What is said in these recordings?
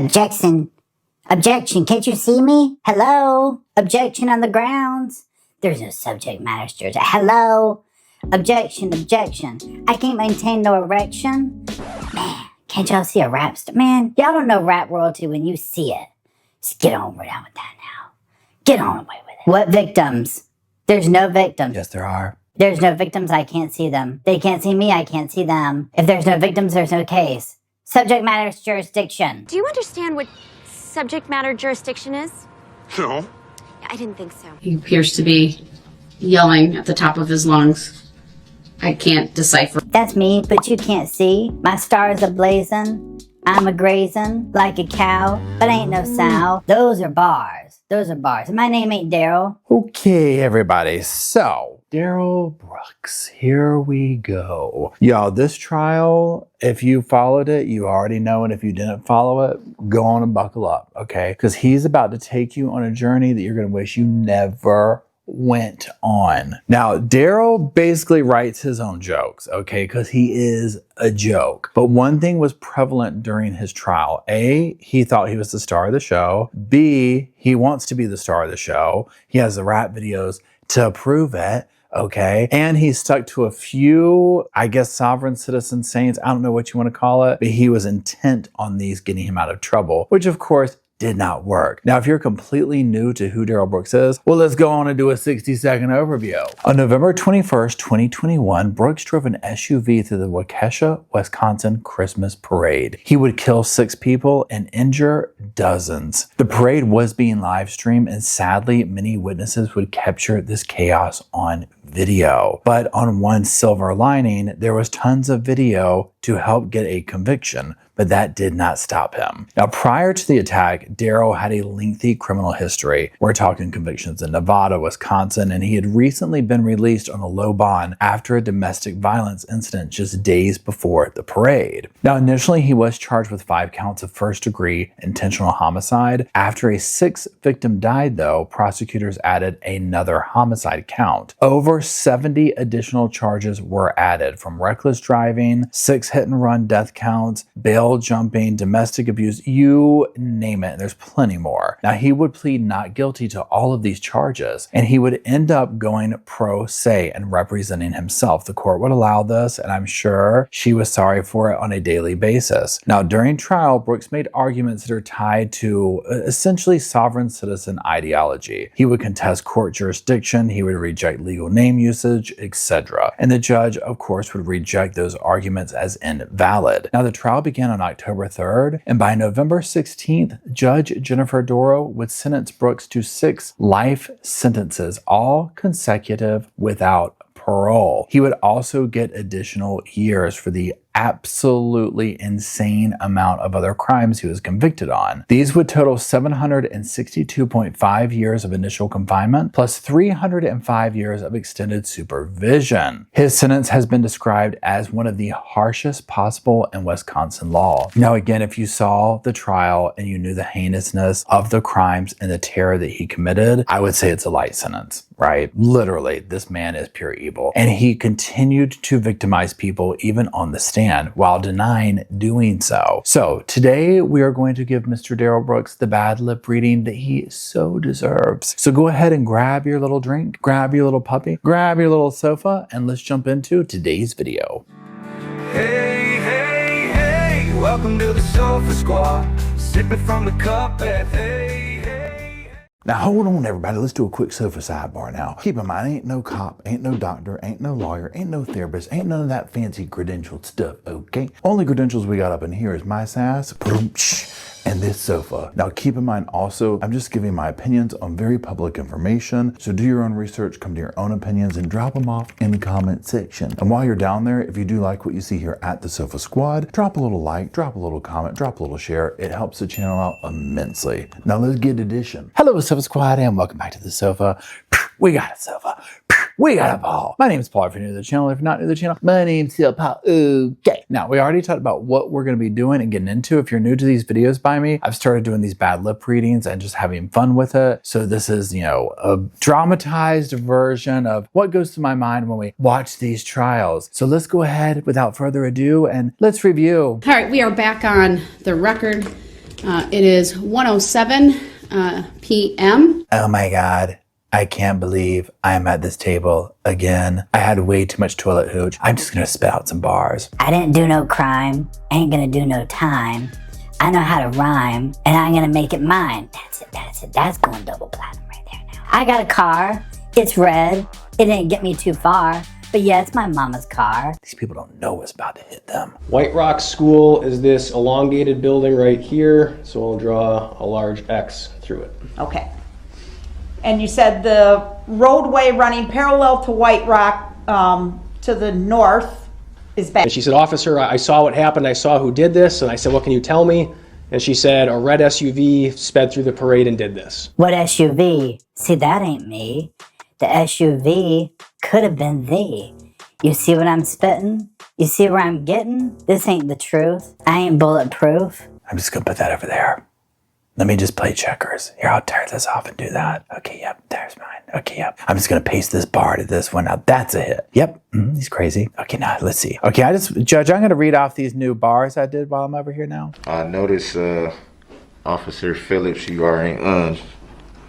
Objection. Objection. Can't you see me? Hello? Objection on the grounds. There's no subject matter stirred. Hello? Objection. Objection. I can't maintain no erection. Man, can't y'all see a rap star? Man, y'all don't know rap royalty when you see it. Just get on with that now. Get on away with it. What victims? There's no victims. Yes, there are. There's no victims, I can't see them. They can't see me, I can't see them. If there's no victims, there's no case. Subject matter jurisdiction. Do you understand what subject matter jurisdiction is? No. I didn't think so. He appears to be yelling at the top of his lungs. I can't decipher. That's me, but you can't see. My stars are blazing. I'm a grazing like a cow, but ain't no sow. Those are bars. Those are bars. And my name ain't Daryl. Okay, everybody. So, Daryl Brooks, here we go. Y'all, this trial, if you followed it, you already know. And if you didn't follow it, go on and buckle up, okay? Because he's about to take you on a journey that you're going to wish you never went on. Now, Daryl basically writes his own jokes, okay, because he is a joke. But one thing was prevalent during his trial. A, he thought he was the star of the show. B, he wants to be the star of the show. He has the rap videos to prove it. Okay. And he stuck to a few, I guess, sovereign citizen saints. I don't know what you want to call it, but he was intent on these getting him out of trouble, which of course did not work. Now, if you're completely new to who Daryl Brooks is, well, let's go on and do a 60-second overview. On November 21st, 2021, Brooks drove an SUV through the Waukesha, Wisconsin Christmas parade. He would kill 6 people and injure dozens. The parade was being live streamed, and sadly, many witnesses would capture this chaos on video. But on one silver lining, there was tons of video to help get a conviction, but that did not stop him. Now, prior to the attack, Darrell had a lengthy criminal history. We're talking convictions in Nevada, Wisconsin, and he had recently been released on a low bond after a domestic violence incident just days before the parade. Now, initially, he was charged with 5 counts of first-degree intentional homicide. After a 6th victim died, though, prosecutors added another homicide count. Over 70 additional charges were added, from reckless driving, 6 hit-and-run death counts, bail jumping, domestic abuse, you name it. There's plenty more. Now, he would plead not guilty to all of these charges, and he would end up going pro se and representing himself. The court would allow this, and I'm sure she was sorry for it on a daily basis. Now, during trial, Brooks made arguments that are tied to essentially sovereign citizen ideology. He would contest court jurisdiction, he would reject legal name usage, etc. And the judge, of course, would reject those arguments as invalid. Now, the trial began on October 3rd, and by November 16th, Judge Jennifer Doro would sentence Brooks to 6 life sentences, all consecutive without parole. He would also get additional years for the absolutely insane amount of other crimes he was convicted on. These would total 762.5 years of initial confinement plus 305 years of extended supervision. His sentence has been described as one of the harshest possible in Wisconsin law. Now, again, if you saw the trial and you knew the heinousness of the crimes and the terror that he committed, I would say it's a light sentence, right? Literally, this man is pure evil. And he continued to victimize people even on the stand while denying doing so. So today we are going to give Mr. Daryl Brooks the bad lip reading that he so deserves. So go ahead and grab your little drink, grab your little puppy, grab your little sofa, and let's jump into today's video. Hey, hey, hey, welcome to the Sofa Squad. Sipping from the cup at hey. Now hold on, everybody, let's do a quick sofa sidebar now. Keep in mind, ain't no cop, ain't no doctor, ain't no lawyer, ain't no therapist, ain't none of that fancy credentialed stuff, okay? Only credentials we got up in here is my sass, and this sofa. Now keep in mind also, I'm just giving my opinions on very public information, so do your own research, come to your own opinions, and drop them off in the comment section. And while you're down there, if you do like what you see here at the Sofa Squad, drop a little like, drop a little comment, drop a little share. It helps the channel out immensely. Now let's get edition. Hello, Sofa Squad, and welcome back to the sofa. We got a sofa. We got a ball. My name is Paul. If you're new to the channel, if you're not new to the channel, my name's still Paul. Okay. Now, we already talked about what we're going to be doing and getting into. If you're new to these videos by me, I've started doing these bad lip readings and just having fun with it. So this is, you know, a dramatized version of what goes through my mind when we watch these trials. So let's go ahead without further ado and let's review. All right, we are back on the record. It is 1:07 p.m. Oh my God. I can't believe I'm at this table again. I had way too much toilet hooch. I'm just gonna spit out some bars. I didn't do no crime, ain't gonna do no time. I know how to rhyme, and I'm gonna make it mine. That's it. That's going double platinum right there now. I got a car, it's red. It didn't get me too far, but yeah, it's my mama's car. These people don't know what's about to hit them. White Rock School is this elongated building right here, so we'll draw a large X through it. Okay. And you said the roadway running parallel to White Rock to the north is bad. And she said, "Officer, I saw what happened. I saw who did this." And I said, "What can you tell me?" And she said, "A red SUV sped through the parade and did this." What SUV? See, that ain't me. The SUV could have been thee. You see what I'm spitting? You see where I'm getting? This ain't the truth. I ain't bulletproof. I'm just gonna put that over there. Let me just play checkers. Here, I'll tear this off and do that. Okay, yep, there's mine. Okay, yep. I'm just gonna paste this bar to this one. Now that's a hit. Yep, he's crazy. Okay, now let's see. Okay, Judge, I'm gonna read off these new bars I did while I'm over here now. I noticed, Officer Phillips, you are in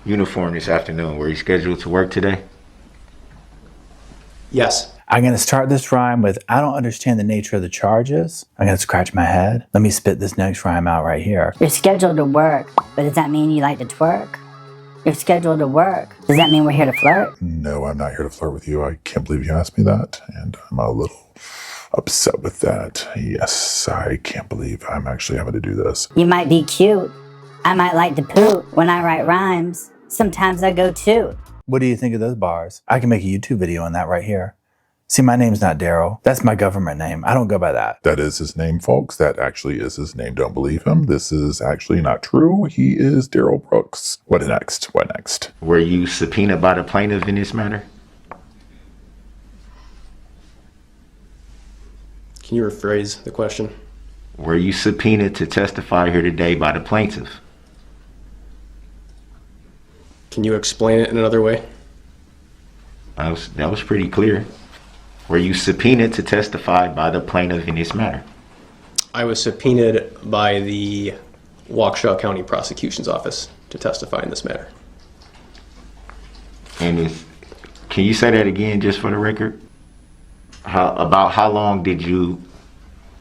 uniform this afternoon. Were you scheduled to work today? Yes. I'm gonna start this rhyme with, I don't understand the nature of the charges. I'm gonna scratch my head. Let me spit this next rhyme out right here. You're scheduled to work, but does that mean you like to twerk? You're scheduled to work. Does that mean we're here to flirt? No, I'm not here to flirt with you. I can't believe you asked me that, and I'm a little upset with that. Yes, I can't believe I'm actually having to do this. You might be cute. I might like to poop. When I write rhymes, sometimes I go toot. What do you think of those bars? I can make a YouTube video on that right here. See, my name's not Daryl. That's my government name. I don't go by that. That is his name, folks. That actually is his name. Don't believe him. This is actually not true. He is Daryl Brooks. What next? What next? Were you subpoenaed by the plaintiff in this matter? Can you rephrase the question? Were you subpoenaed to testify here today by the plaintiff? Can you explain it in another way? That was pretty clear. Were you subpoenaed to testify by the plaintiff in this matter? I was subpoenaed by the Waukesha County Prosecution's Office to testify in this matter. And can you say that again just for the record? About how long did you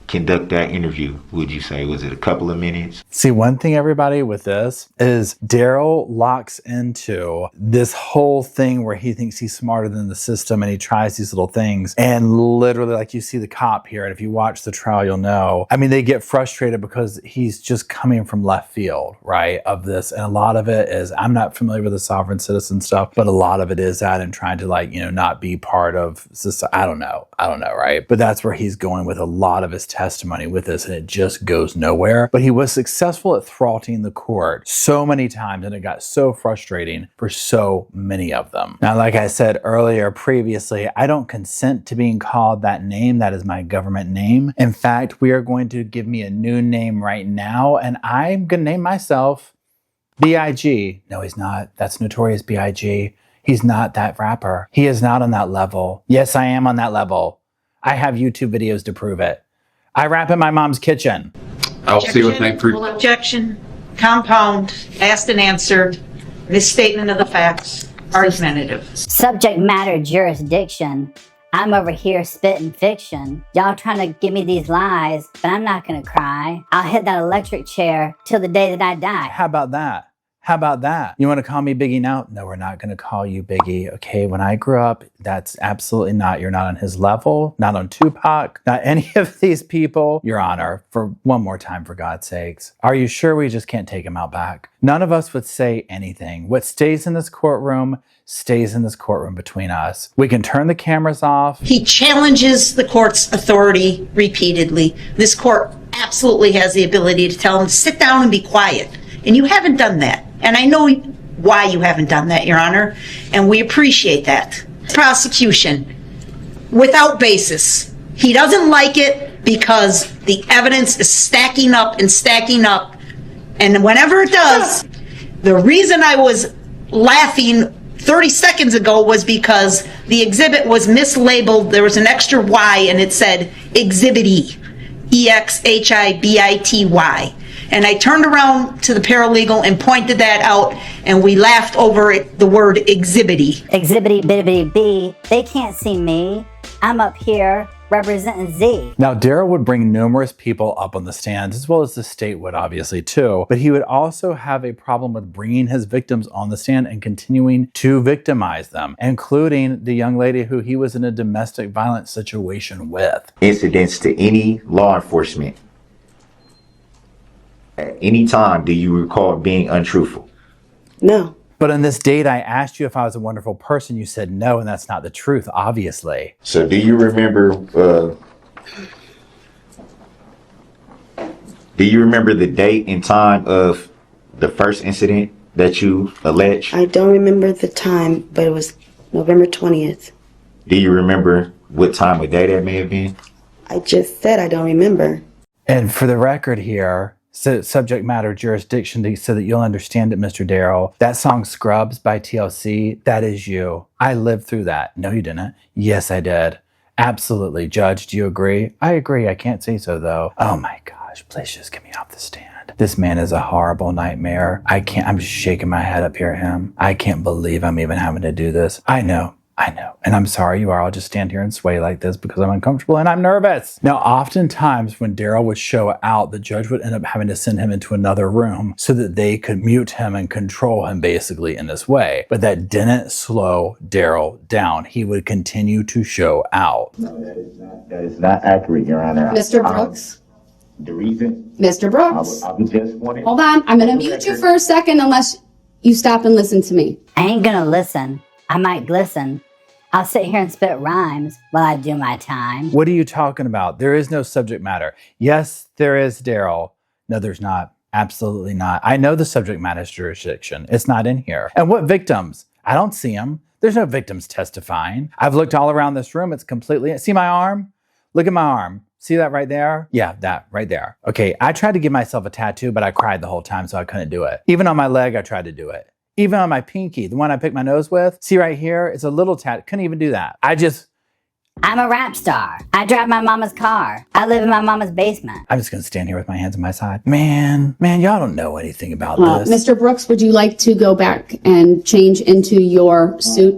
conduct that interview, would you say? Was it a couple of minutes? See, one thing, everybody, with this is Daryl locks into this whole thing where he thinks he's smarter than the system and he tries these little things. And literally, like you see the cop here, and if you watch the trial, you'll know. I mean, they get frustrated because he's just coming from left field, right, of this. And a lot of it is, I'm not familiar with the sovereign citizen stuff, but a lot of it is that and trying to, like, you know, not be part of society. I don't know, right? But that's where he's going with a lot of his testimony with this, and it just goes nowhere. But he was successful at thwarting the court so many times, and it got so frustrating for so many of them. Now, like I said earlier previously, I don't consent to being called that name. That is my government name. In fact, we are going to give me a new name right now, and I'm gonna name myself B.I.G. No, he's not. That's Notorious B.I.G. He's not that rapper. He is not on that level. Yes, I am on that level. I have YouTube videos to prove it. I rap in my mom's kitchen. I'll see what thank you. Objection, compound, asked and answered, misstatement of the facts, argumentative. Subject matter jurisdiction. I'm over here spitting fiction. Y'all trying to give me these lies, but I'm not gonna cry. I'll hit that electric chair till the day that I die. How about that? How about that? You want to call me Biggie now? No, we're not going to call you Biggie. Okay, when I grew up, that's absolutely not. You're not on his level, not on Tupac, not any of these people. Your Honor, for one more time, for God's sakes. Are you sure we just can't take him out back? None of us would say anything. What stays in this courtroom stays in this courtroom between us. We can turn the cameras off. He challenges the court's authority repeatedly. This court absolutely has the ability to tell him to sit down and be quiet. And you haven't done that. And I know why you haven't done that, Your Honor, and we appreciate that. Prosecution, without basis. He doesn't like it because the evidence is stacking up and stacking up. And whenever it does, the reason I was laughing 30 seconds ago was because the exhibit was mislabeled. There was an extra Y and it said Exhibity, E-X-H-I-B-I-T-Y. And I turned around to the paralegal and pointed that out, and we laughed over it, the word Exhibity. Exhibity, Bibity, B. They can't see me. I'm up here representing Z. Now, Darrell would bring numerous people up on the stands, as well as the state would obviously too, but he would also have a problem with bringing his victims on the stand and continuing to victimize them, including the young lady who he was in a domestic violence situation with. Incidents to any law enforcement. At any time, do you recall being untruthful? No. But on this date, I asked you if I was a wonderful person. You said no, and that's not the truth, obviously. So do you remember the date and time of the first incident that you allege? I don't remember the time, but it was November 20th. Do you remember what time of day that may have been? I just said I don't remember. And for the record here, subject matter jurisdiction, so that you'll understand it, Mr. Darrell. That song Scrubs by TLC, that is you. I lived through that. No, you didn't. Yes, I did. Absolutely. Judge, do you agree? I agree. I can't say so, though. Oh my gosh, please just get me off the stand. This man is a horrible nightmare. I'm just shaking my head up here at him. I can't believe I'm even having to do this. I know. And I'm sorry you are. I'll just stand here and sway like this because I'm uncomfortable and I'm nervous. Now, oftentimes when Darrell would show out, the judge would end up having to send him into another room so that they could mute him and control him basically in this way. But that didn't slow Darrell down. He would continue to show out. No, that is not accurate, Your Honor. Mr. Brooks? The reason? Mr. Brooks? I was just wanting... Hold on. I'm going to mute you for a second unless you stop and listen to me. I ain't gonna listen. I might glisten. I'll sit here and spit rhymes while I do my time. What are you talking about? There is no subject matter. Yes, there is, Darrell. No, there's not. Absolutely not. I know the subject matter's jurisdiction. It's not in here. And what victims? I don't see them. There's no victims testifying. I've looked all around this room. It's completely... See my arm? Look at my arm. See that right there? Yeah, that right there. Okay, I tried to give myself a tattoo, but I cried the whole time, so I couldn't do it. Even on my leg, I tried to do it. Even on my pinky, the one I picked my nose with, see right here, it's a little tat. Couldn't even do that. I'm a rap star. I drive my mama's car. I live in my mama's basement. I'm just gonna stand here with my hands on my side. Man, y'all don't know anything about this. Mr. Brooks, would you like to go back and change into your suit?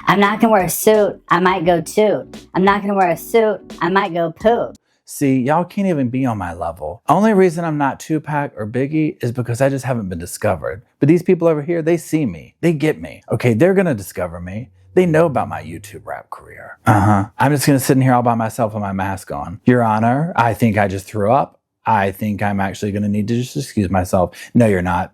I'm not gonna wear a suit. I might go toot. I'm not gonna wear a suit. I might go poot. See, y'all can't even be on my level. Only reason I'm not Tupac or Biggie is because I just haven't been discovered. But these people over here, they see me. They get me. Okay, they're gonna discover me. They know about my YouTube rap career. I'm just gonna sit in here all by myself with my mask on. Your Honor, I think I just threw up. I think I'm actually gonna need to just excuse myself. No, you're not.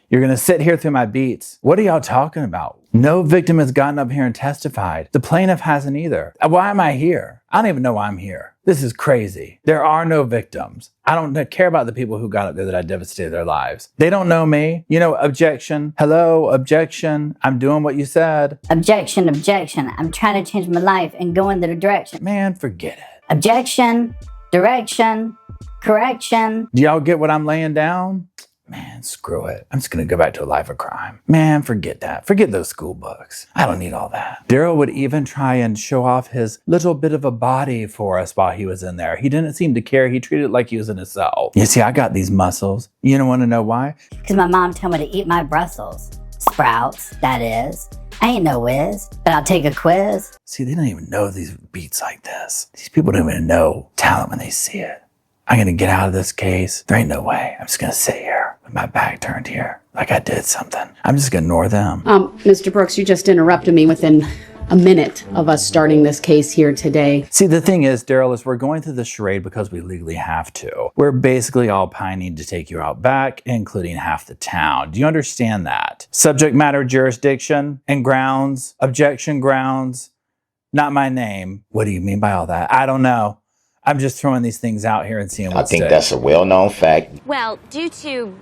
You're gonna sit here through my beats. What are y'all talking about? No victim has gotten up here and testified. The plaintiff hasn't either. Why am I here? I don't even know why I'm here. This is crazy. There are no victims. I don't care about the people who got up there that I devastated their lives. They don't know me. You know, objection. Hello, objection. I'm doing what you said. Objection, objection. I'm trying to change my life and go in the direction. Man, forget it. Objection, direction, correction. Do y'all get what I'm laying down? Man, screw it. I'm just gonna go back to a life of crime. Man, forget that. Forget those school books. I don't need all that. Darrell would even try and show off his little bit of a body for us while he was in there. He didn't seem to care. He treated it like he was in a cell. You see, I got these muscles. You don't want to know why? Because my mom told me to eat my Brussels sprouts, that is. I ain't no whiz, but I'll take a quiz. See, they don't even know these beats like this. These people don't even know talent when they see it. I'm gonna get out of this case. There ain't no way. I'm just gonna sit here with my back turned here like I did something. I'm just gonna ignore them. Mr. Brooks, you just interrupted me within a minute of us starting this case here today. See, the thing is, Darrell, is we're going through the charade because we legally have to. We're basically all pining to take you out back, including half the town. Do you understand that? Subject matter jurisdiction and grounds, objection grounds, not my name. What do you mean by all that? I don't know. I'm just throwing these things out here and seeing what sticks. I think that's a well-known fact. Well, due to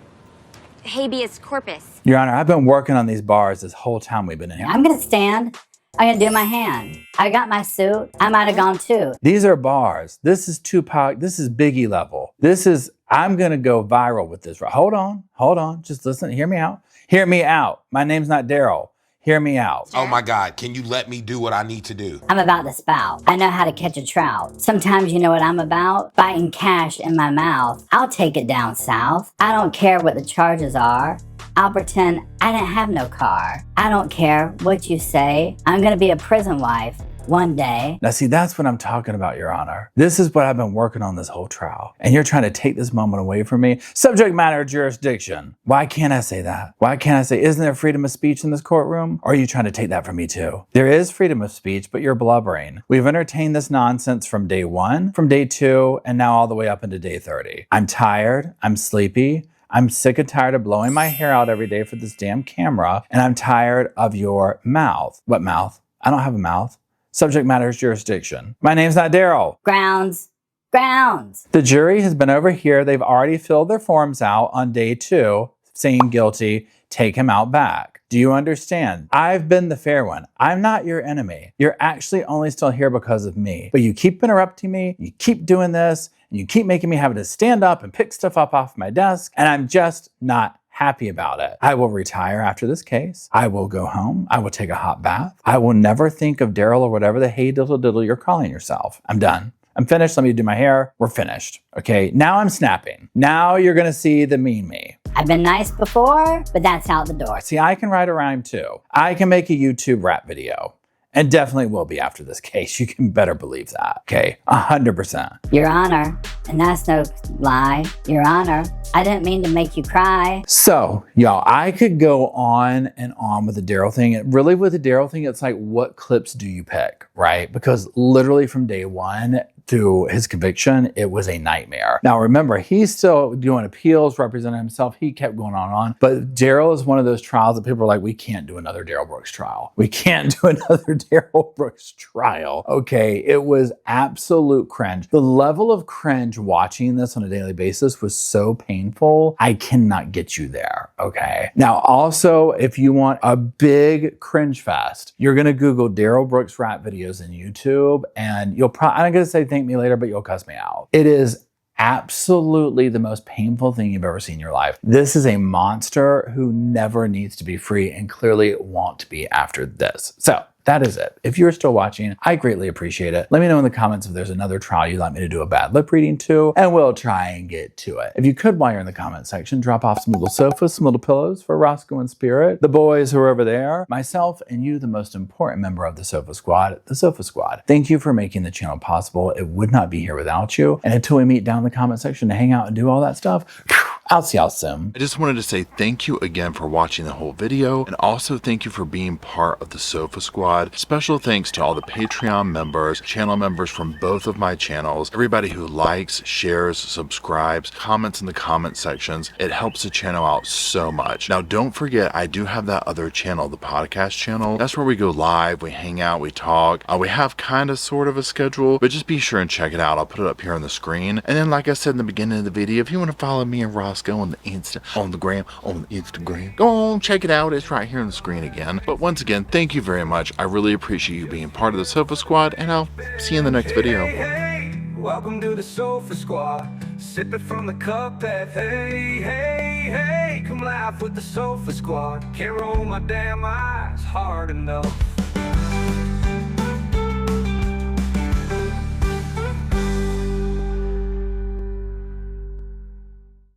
habeas corpus. Your Honor, I've been working on these bars this whole time we've been in here. I'm gonna stand. I'm gonna do my hand. I got my suit. I might have gone too. These are bars. This is Tupac. This is Biggie level. I'm gonna go viral with this. Hold on. Just listen. Hear me out. Hear me out. My name's not Darrell. Hear me out. Oh my God, can you let me do what I need to do? I'm about to spout. I know how to catch a trout. Sometimes you know what I'm about? Biting cash in my mouth. I'll take it down south. I don't care what the charges are. I'll pretend I didn't have no car. I don't care what you say. I'm gonna be a prison wife one day. Now see, that's what I'm talking about, Your Honor. This is what I've been working on this whole trial. And you're trying to take this moment away from me. Subject matter jurisdiction. Why can't I say that? Why can't I say, isn't there freedom of speech in this courtroom? Or are you trying to take that from me too? There is freedom of speech, but you're blubbering. We've entertained this nonsense from day 1, from day 2, and now all the way up into day 30. I'm tired, I'm sleepy, I'm sick and tired of blowing my hair out every day for this damn camera, and I'm tired of your mouth. What mouth? I don't have a mouth. Subject matter is jurisdiction. My name's not Daryl. Grounds. Grounds. The jury has been over here. They've already filled their forms out on day 2, saying guilty. Take him out back. Do you understand? I've been the fair one. I'm not your enemy. You're actually only still here because of me. But you keep interrupting me. You keep doing this. And you keep making me having to stand up and pick stuff up off my desk. And I'm just not happy about it. I will retire after this case. I will go home. I will take a hot bath. I will never think of Darrell or whatever the hey diddle diddle you're calling yourself. I'm done. I'm finished. Let me do my hair. We're finished. Okay, now I'm snapping. Now you're gonna see the mean me. I've been nice before, but that's out the door. See, I can write a rhyme too. I can make a YouTube rap video. And definitely will be after this case. You can better believe that. Okay, 100%. Your Honor, and that's no lie. Your Honor, I didn't mean to make you cry. So, y'all, I could go on and on with the Daryl thing. Really, with the Daryl thing, it's like, what clips do you pick, right? Because literally from day 1 through his conviction, it was a nightmare. Now, remember, he's still doing appeals, representing himself. He kept going on and on. But Daryl is one of those trials that people are like, we can't do another Daryl Brooks trial. We can't do another Daryl Brooks trial. Okay, it was absolute cringe. The level of cringe watching this on a daily basis was so painful. I cannot get you there, okay? Now, also, if you want a big cringe fest, you're gonna Google Daryl Brooks rap videos in YouTube, and you'll probably, I'm gonna say thank me later, but you'll cuss me out. It is absolutely the most painful thing you've ever seen in your life. This is a monster who never needs to be free and clearly won't be after this. So that is it. If you're still watching, I greatly appreciate it. Let me know in the comments if there's another trial you'd like me to do a bad lip reading to, and we'll try and get to it. If you could, while you're in the comment section, drop off some little sofas, some little pillows for Roscoe and Spirit, the boys who are over there, myself, and you, the most important member of the Sofa Squad, the Sofa Squad. Thank you for making the channel possible. It would not be here without you. And until we meet down in the comment section to hang out and do all that stuff, I'll see y'all soon. I just wanted to say thank you again for watching the whole video, and also thank you for being part of the Sofa Squad. Special thanks to all the Patreon members, channel members from both of my channels, everybody who likes, shares, subscribes, comments in the comment sections. It helps the channel out so much. Now, don't forget, I do have that other channel, the podcast channel. That's where we go live, we hang out, we talk. We have kind of sort of a schedule, but just be sure and check it out. I'll put it up here on the screen. And then, like I said in the beginning of the video, if you want to follow me and Roscoe on the Instagram, go on, check it out. It's right here on the screen again. But once again, thank you very much. I really appreciate you being part of the Sofa Squad, and I'll see you in the next video. Hey, welcome to the Sofa Squad. Sipping from the cup that hey, come laugh with the Sofa Squad. Can't roll my damn eyes hard enough.